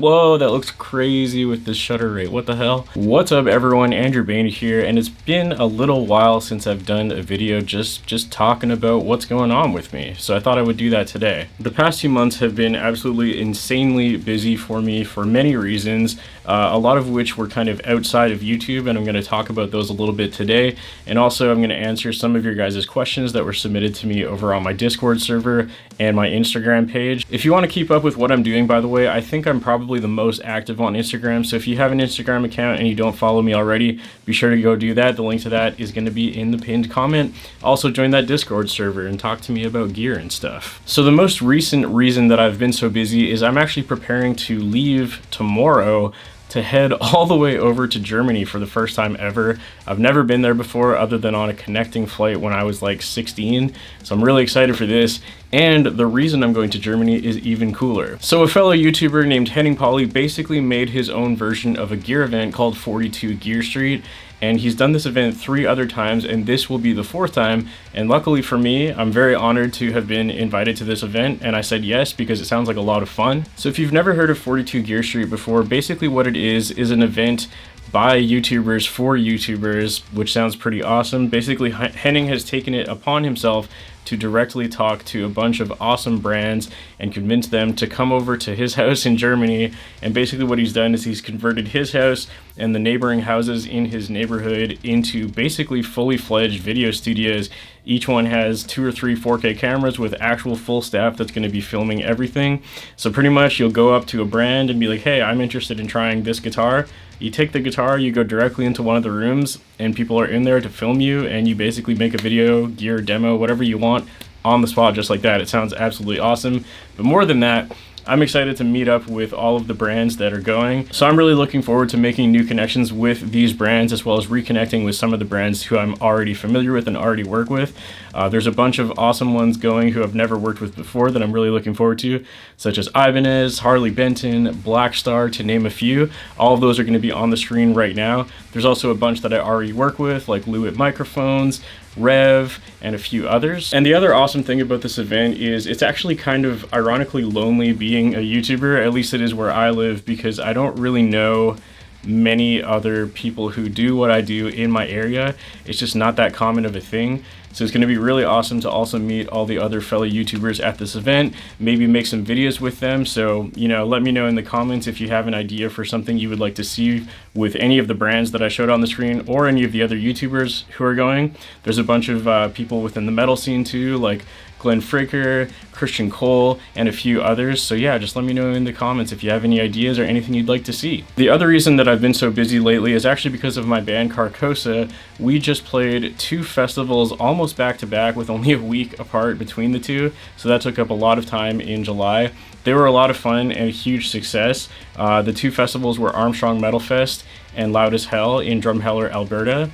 Whoa, that looks crazy with this shutter rate. What the hell? What's up everyone, Andrew Baena here, and it's been a little while since I've done a video just talking about what's going on with me. So I thought I would do that today. The past 2 months have been absolutely insanely busy for me for many reasons, a lot of which were kind of outside of YouTube, and I'm going to talk about those a little bit today. And also I'm going to answer some of your guys' questions that were submitted to me over on my Discord server and my Instagram page. If you want to keep up with what I'm doing, by the way, I think I'm probably the most active on Instagram, so if you have an Instagram account and you don't follow me already, be sure to go do that. The link to that is going to be in the pinned comment. Also join that Discord server and talk to me about gear and stuff. So the most recent reason that I've been so busy is I'm actually preparing to leave tomorrow to head all the way over to Germany for the first time ever. I've never been there before other than on a connecting flight when I was like 16, so I'm really excited for this. And the reason I'm going to Germany is even cooler. So a fellow YouTuber named Henning Polly basically made his own version of a gear event called 42 Gear Street, and he's done this event 3 other times, and this will be the 4th time. And luckily for me, I'm very honored to have been invited to this event, and I said yes because it sounds like a lot of fun. So if you've never heard of 42 Gear Street before, basically what it is an event by YouTubers for YouTubers, which sounds pretty awesome. Basically, Henning has taken it upon himself to directly talk to a bunch of awesome brands and convince them to come over to his house in Germany. And basically what he's done is he's converted his house and the neighboring houses in his neighborhood into basically fully fledged video studios. Each one has 2 or 3 4K cameras with actual full staff that's going to be filming everything. So pretty much you'll go up to a brand and be like, hey, I'm interested in trying this guitar. You take the guitar, you go directly into one of the rooms, and people are in there to film you, and you basically make a video, gear, demo, whatever you want on the spot, just like that. It sounds absolutely awesome. But more than that, I'm excited to meet up with all of the brands that are going. So I'm really looking forward to making new connections with these brands, as well as reconnecting with some of the brands who I'm already familiar with and already work with. There's a bunch of awesome ones going who I've never worked with before that I'm really looking forward to, such as Ibanez, Harley Benton, Blackstar, to name a few. All of those are going to be on the screen right now. There's also a bunch that I already work with, like Lewitt Microphones, Rev, and a few others. And the other awesome thing about this event is it's actually kind of ironically lonely being a YouTuber, at least it is where I live, because I don't really know many other people who do what I do in my area. It's just not that common of a thing. So it's going to be really awesome to also meet all the other fellow YouTubers at this event, maybe make some videos with them. So, you know, let me know in the comments if you have an idea for something you would like to see with any of the brands that I showed on the screen or any of the other YouTubers who are going. There's a bunch of people within the metal scene too, like Glenn Fricker, Christian Cole, and a few others. So yeah, just let me know in the comments if you have any ideas or anything you'd like to see. The other reason that I've been so busy lately is actually because of my band Carcass. We just played 2 festivals almost back to back with only a week apart between the 2. So that took up a lot of time in July. They were a lot of fun and a huge success. The 2 festivals were Armstrong Metal Fest and Loud as Hell in Drumheller, Alberta.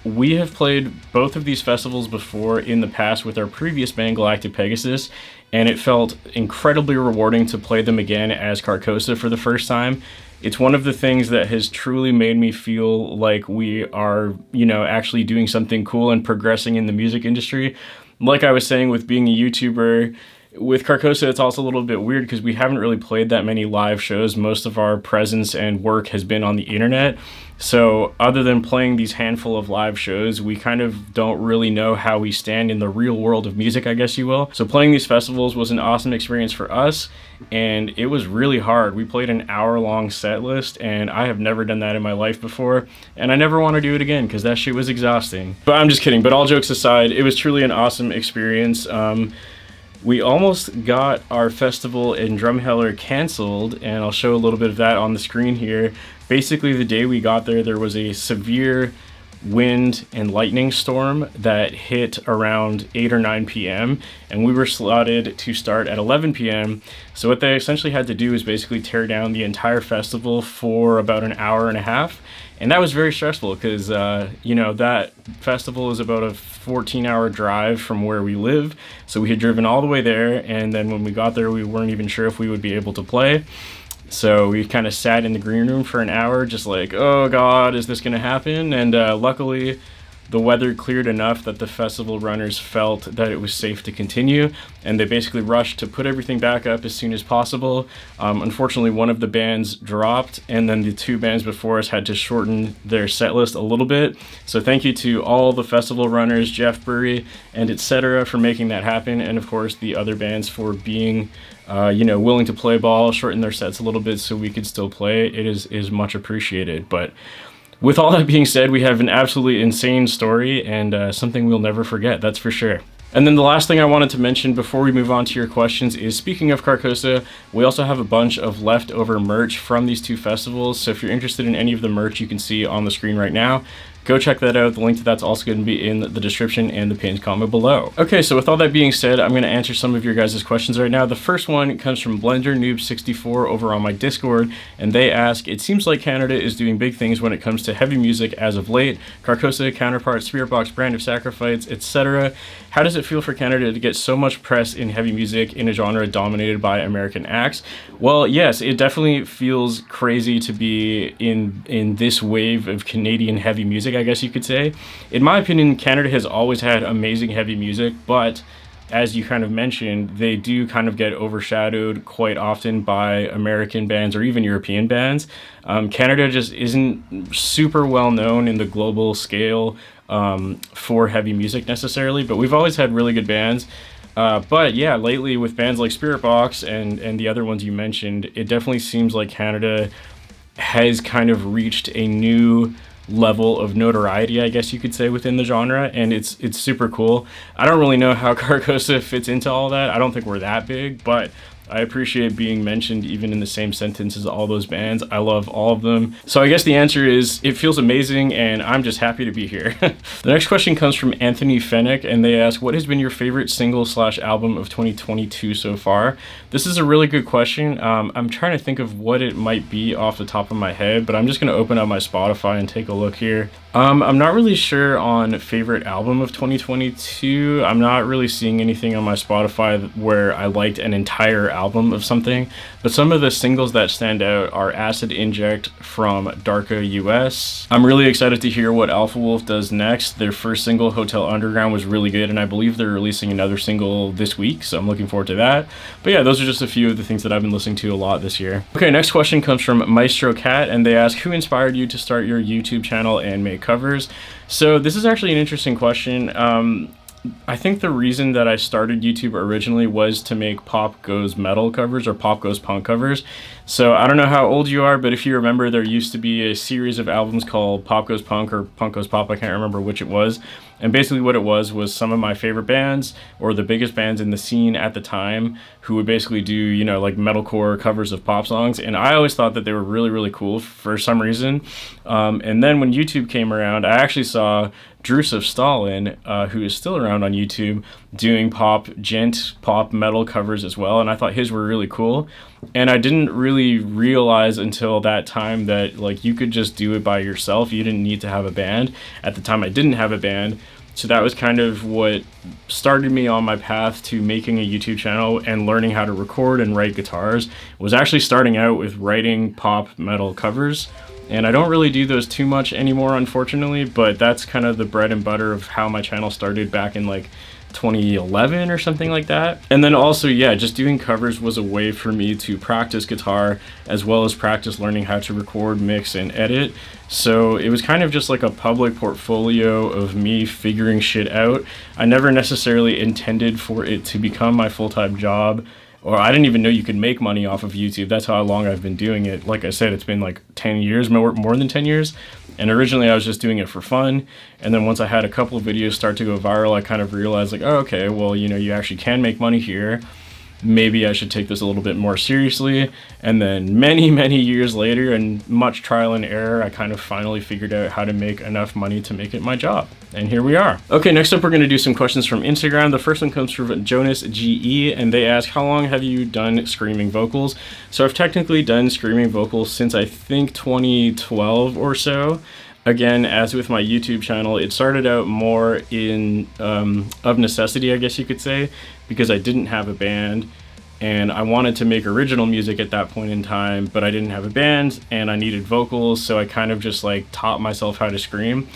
We have played both of these festivals before in the past with our previous band Galactic Pegasus, and it felt incredibly rewarding to play them again as Carcosa for the first time. It's one of the things that has truly made me feel like we are, you know, actually doing something cool and progressing in the music industry. Like I was saying with being a YouTuber, with Carcosa, it's also a little bit weird because we haven't really played that many live shows. Most of our presence and work has been on the internet. So other than playing these handful of live shows, we kind of don't really know how we stand in the real world of music, I guess you will. So playing these festivals was an awesome experience for us, and it was really hard. We played an hour-long set list, and I have never done that in my life before, and I never want to do it again because that shit was exhausting. But I'm just kidding. But all jokes aside, it was truly an awesome experience. We almost got our festival in Drumheller canceled, and I'll show a little bit of that on the screen here. Basically, the day we got there, there was a severe wind and lightning storm that hit around 8 or 9 p.m. and we were slotted to start at 11 p.m. So what they essentially had to do is basically tear down the entire festival for about an hour and a half. And that was very stressful because, you know, that festival is about a 14-hour drive from where we live. So we had driven all the way there, and then when we got there, we weren't even sure if we would be able to play. So we kind of sat in the green room for an hour, just like, oh God, is this going to happen? And luckily, the weather cleared enough that the festival runners felt that it was safe to continue, and they basically rushed to put everything back up as soon as possible. Unfortunately, one of the bands dropped, and then the two bands before us had to shorten their set list a little bit. So thank you to all the festival runners, Jeff Burry and etc. for making that happen, and of course the other bands for being willing to play ball, shorten their sets a little bit so we could still play. It is much appreciated. But with all that being said, we have an absolutely insane story, and something we'll never forget, that's for sure. And then the last thing I wanted to mention before we move on to your questions is, speaking of Carcosa, we also have a bunch of leftover merch from these two festivals. So if you're interested in any of the merch you can see on the screen right now, go check that out. The link to that's also going to be in the description and the pinned comment below. Okay, so with all that being said, I'm going to answer some of your guys' questions right now. The first one comes from Blender Noob 64 over on my Discord, and they ask, it seems like Canada is doing big things when it comes to heavy music as of late. Carcosa, Counterpart, Spiritbox, Brand of Sacrifice, etc. How does it feel for Canada to get so much press in heavy music in a genre dominated by American acts? Well, yes, it definitely feels crazy to be in this wave of Canadian heavy music, I guess you could say. In my opinion, Canada has always had amazing heavy music, but as you kind of mentioned, they do kind of get overshadowed quite often by American bands or even European bands. Canada just isn't super well known in the global scale for heavy music necessarily, but we've always had really good bands. But yeah, lately with bands like Spiritbox and the other ones you mentioned, it definitely seems like Canada has kind of reached a new level of notoriety, I guess you could say, within the genre, and it's super cool. I don't really know how Carcosa fits into all that. I don't think we're that big, but I appreciate being mentioned even in the same sentence as all those bands. I love all of them. So I guess the answer is, it feels amazing, and I'm just happy to be here. The next question comes from Anthony Fennick, and they ask, what has been your favorite single/album of 2022 so far? This is a really good question. I'm trying to think of what it might be off the top of my head, but I'm just going to open up my Spotify and take a look here. I'm not really sure on favorite album of 2022. I'm not really seeing anything on my Spotify where I liked an entire album of something, but some of the singles that stand out are Acid Inject from Darka US. I'm really excited to hear what Alpha Wolf does next. Their first single, Hotel Underground, was really good, and I believe they're releasing another single this week, so I'm looking forward to that. But yeah, those are just a few of the things that I've been listening to a lot this year. Okay, next question comes from Maestro Cat, and they ask, who inspired you to start your YouTube channel and make covers? So this is actually an interesting question. I think the reason that I started YouTube originally was to make Pop Goes Metal covers or Pop Goes Punk covers. So I don't know how old you are, but if you remember, there used to be a series of albums called Pop Goes Punk or Punk Goes Pop. I can't remember which it was. And basically what it was some of my favorite bands or the biggest bands in the scene at the time who would basically do, you know, like metalcore covers of pop songs. And I always thought that they were really, really cool for some reason. And then when YouTube came around, I actually saw Druce of Stalin, who is still around on YouTube, doing pop metal covers as well, and I thought his were really cool. And I didn't really realize until that time that like you could just do it by yourself. You didn't need to have a band. At the time I didn't have a band, so that was kind of what started me on my path to making a YouTube channel and learning how to record and write guitars. Was actually starting out with writing pop metal covers. And I don't really do those too much anymore, unfortunately, but that's kind of the bread and butter of how my channel started back in like 2011 or something like that. And then also, yeah, just doing covers was a way for me to practice guitar as well as practice learning how to record, mix, and edit. So it was kind of just like a public portfolio of me figuring shit out. I never necessarily intended for it to become my full-time job, or I didn't even know you could make money off of YouTube. That's how long I've been doing it. Like I said, it's been like 10 years, more than 10 years. And originally I was just doing it for fun. And then once I had a couple of videos start to go viral, I kind of realized like, oh, okay, well, you know, you actually can make money here. Maybe I should take this a little bit more seriously. And then many, many years later and much trial and error, I kind of finally figured out how to make enough money to make it my job. And here we are. Okay, next up we're going to do some questions from Instagram. The first one comes from Jonas GE, and they ask, how long have you done screaming vocals? So I've technically done screaming vocals since I think 2012 or so. Again, as with my YouTube channel, it started out more in of necessity, I guess you could say, because I didn't have a band and I wanted to make original music at that point in time, but I didn't have a band and I needed vocals, so I kind of just like taught myself how to scream.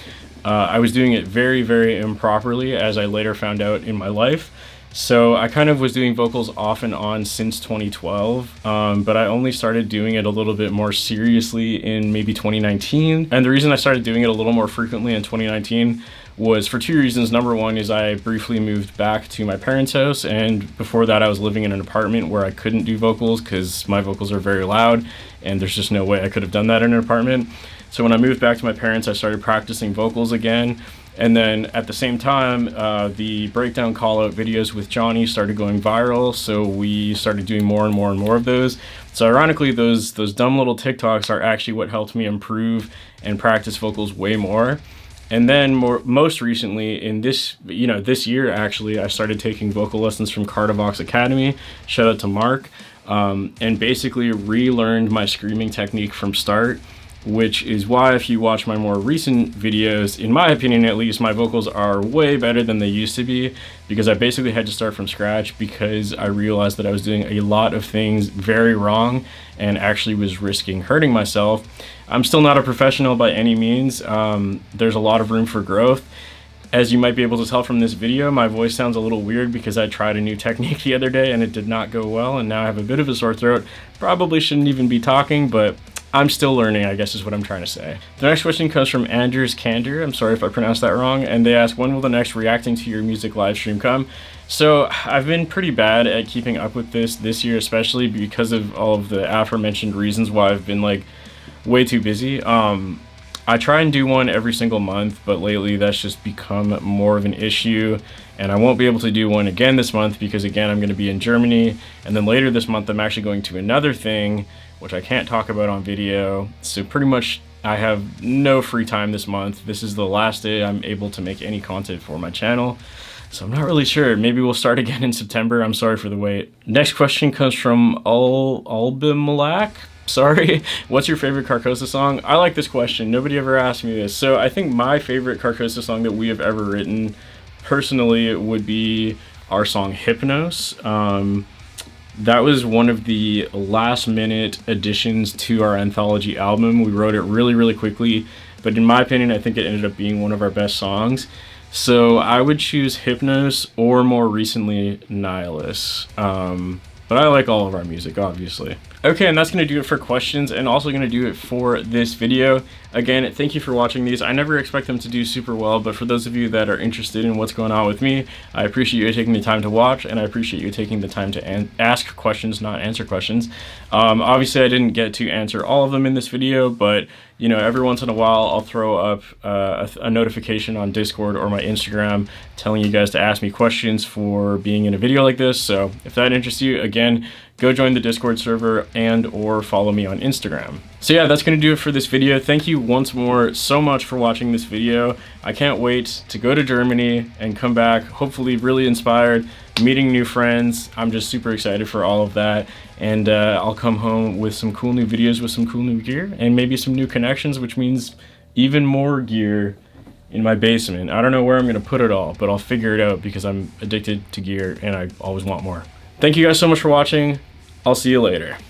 I was doing it very, very improperly, as I later found out in my life. So I kind of was doing vocals off and on since 2012, but I only started doing it a little bit more seriously in maybe 2019. And the reason I started doing it a little more frequently in 2019 was for two reasons. Number one is I briefly moved back to my parents' house, and before that I was living in an apartment where I couldn't do vocals because my vocals are very loud, and there's just no way I could have done that in an apartment. So when I moved back to my parents, I started practicing vocals again. And then at the same time, the breakdown call-out videos with Johnny started going viral, so we started doing more and more and more of those. So ironically, those dumb little TikToks are actually what helped me improve and practice vocals way more. And then most recently, in this year actually, I started taking vocal lessons from Cardavox Academy. Shout out to Mark, and basically relearned my screaming technique from start, which is why if you watch my more recent videos, in my opinion at least, my vocals are way better than they used to be, because I basically had to start from scratch because I realized that I was doing a lot of things very wrong and actually was risking hurting myself. I'm still not a professional by any means. There's a lot of room for growth. As you might be able to tell from this video, my voice sounds a little weird because I tried a new technique the other day and it did not go well, and now I have a bit of a sore throat. Probably shouldn't even be talking, but I'm still learning, I guess is what I'm trying to say. The next question comes from Anders Kander. I'm sorry if I pronounced that wrong. And they ask, when will the next reacting to your music live stream come? So I've been pretty bad at keeping up with this year, especially because of all of the aforementioned reasons why I've been like way too busy. I try and do one every single month, but lately that's just become more of an issue. And I won't be able to do one again this month because again, I'm going to be in Germany. And then later this month, I'm actually going to another thing, which I can't talk about on video. So pretty much I have no free time this month. This is the last day I'm able to make any content for my channel. So I'm not really sure. Maybe we'll start again in September. I'm sorry for the wait. Next question comes from Albimalak. Sorry. What's your favorite Carcosa song? I like this question. Nobody ever asked me this. So I think my favorite Carcosa song that we have ever written, personally, it would be our song Hypnos. That was one of the last minute additions to our anthology album. We wrote it really, really quickly, but in my opinion, I think it ended up being one of our best songs. So I would choose Hypnos or more recently Nihilus. But I like all of our music, obviously. Okay, and that's going to do it for questions and also going to do it for this video. Again, thank you for watching these. I never expect them to do super well, but for those of you that are interested in what's going on with me, I appreciate you taking the time to watch, and I appreciate you taking the time to ask questions, not answer questions. Obviously, I didn't get to answer all of them in this video, but you know, every once in a while, I'll throw up a notification on Discord or my Instagram telling you guys to ask me questions for being in a video like this. So if that interests you, again, go join the Discord server and or follow me on Instagram. So yeah, that's going to do it for this video. Thank you once more so much for watching this video. I can't wait to go to Germany and come back, hopefully really inspired, meeting new friends. I'm just super excited for all of that. And I'll come home with some cool new videos with some cool new gear and maybe some new connections, which means even more gear in my basement. I don't know where I'm going to put it all, but I'll figure it out because I'm addicted to gear and I always want more. Thank you guys so much for watching. I'll see you later.